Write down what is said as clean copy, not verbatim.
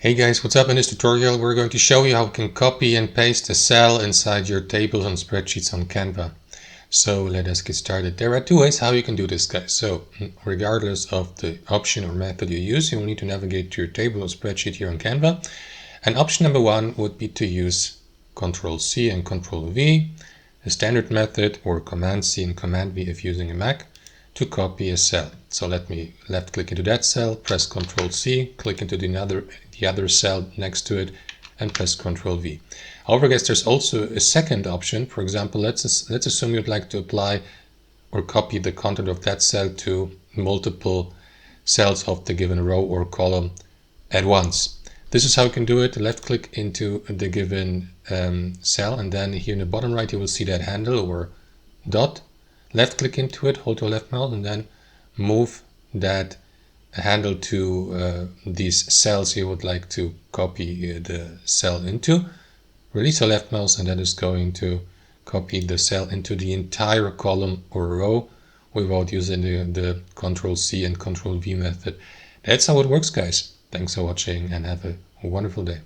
Hey guys, what's up? In this tutorial we're going to show you how you can copy and paste a cell inside your tables and spreadsheets on Canva. So let us get started. There are two ways how you can do this, guys. So regardless of the option or method you use, you will need to navigate to your table or spreadsheet here on Canva. And option number one would be to use Ctrl-C and Ctrl-V, a standard method, or Command-C and Command-V if using a Mac, to copy a cell. So let me left click into that cell, press Ctrl-C, click into the other cell next to it, and press Ctrl-V. However, guys, there's also a second option. For example, let's assume you'd like to apply or copy the content of that cell to multiple cells of the given row or column at once. This is how you can do it. Left click into the given cell, and then here in the bottom right you will see that handle or dot. Left click into it, hold your left mouse, and then move that handle to these cells you would like to copy the cell into. Release your left mouse, and that is going to copy the cell into the entire column or row without using the Ctrl-C and Ctrl-V method. That's how it works, guys. Thanks for watching and have a wonderful day.